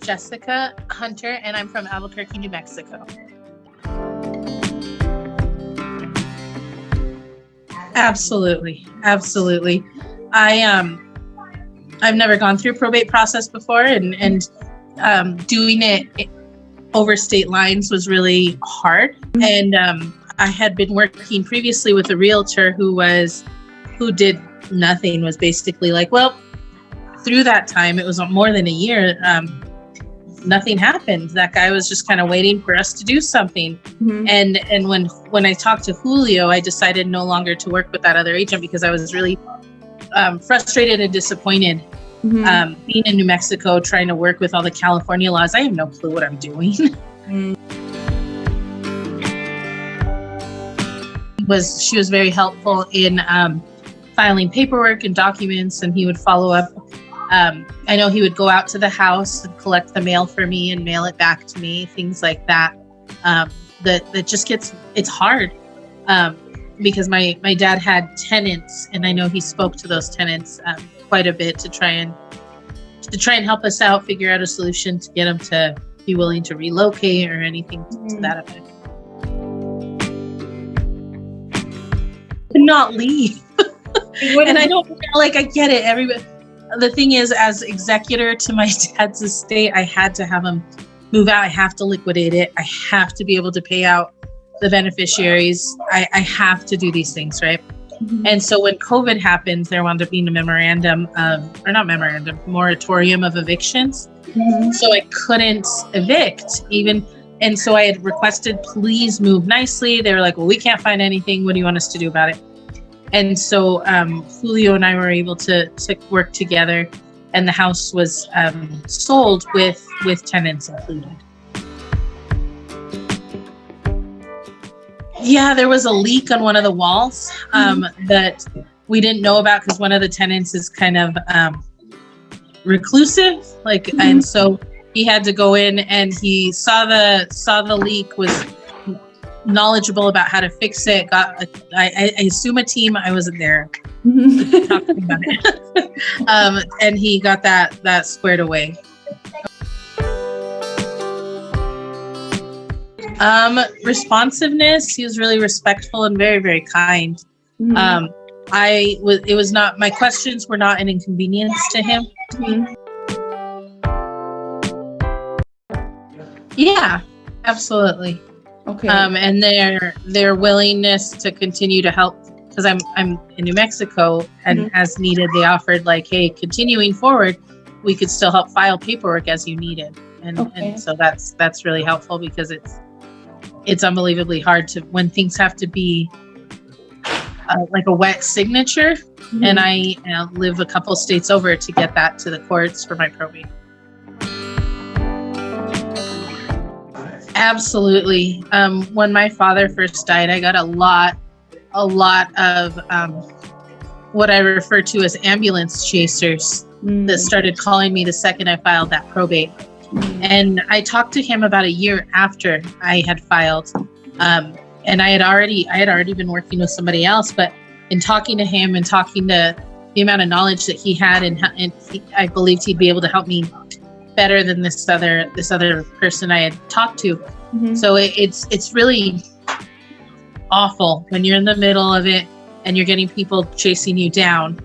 Jessica Hunter, and I'm from Albuquerque, New Mexico. Absolutely. I've never gone through probate process before, and doing it over state lines was really hard. And I had been working previously with a realtor who did nothing, was basically like, well, through that time, it was more than a year, nothing happened. That guy was just kind of waiting for us to do something. Mm-hmm. And when I talked to Julio, I decided no longer to work with that other agent because I was really frustrated and disappointed. Mm-hmm. Being in New Mexico, trying to work with all the California laws, I have no clue what I'm doing. Mm-hmm. She was very helpful in filing paperwork and documents, and he would follow up. I know he would go out to the house and collect the mail for me and mail it back to me, things like that. That just it's hard because my dad had tenants, and I know he spoke to those tenants quite a bit to try and help us out, figure out a solution to get them to be willing to relocate or anything to that effect. Could not leave. And I don't I get it. Everybody. The thing is, as executor to my dad's estate, I had to have him move out. I have to liquidate it. I have to be able to pay out the beneficiaries. I have to do these things, right? Mm-hmm. And so when COVID happened, there wound up being a moratorium of evictions. Mm-hmm. So I couldn't evict even. And so I had requested, please move nicely. They were like, well, we can't find anything. What do you want us to do about it? And so Julio and I were able to work together, and the house was sold with tenants included. Yeah, there was a leak on one of the walls that we didn't know about because one of the tenants is kind of reclusive, and so he had to go in, and he saw the leak, was knowledgeable about how to fix it. Got I assume a team. I wasn't there talking about it, and he got that squared away. Responsiveness. He was really respectful and very, very kind. Mm-hmm. It was not, my questions were not an inconvenience to him. Mm-hmm. Yeah, absolutely. Okay. And their willingness to continue to help, because I'm in New Mexico, and as needed, they offered hey, continuing forward, we could still help file paperwork as you needed, and so that's really helpful because it's unbelievably hard when things have to be a wet signature, and I live a couple states over to get that to the courts for my probate. Absolutely. When my father first died, I got a lot of what I refer to as ambulance chasers that started calling me the second I filed that probate. And I talked to him about a year after I had filed, and I had already been working with somebody else. But in talking to him and talking to the amount of knowledge that he had, I believed he'd be able to help me better than this other person I had talked to. Mm-hmm. So it's really awful when you're in the middle of it and you're getting people chasing you down,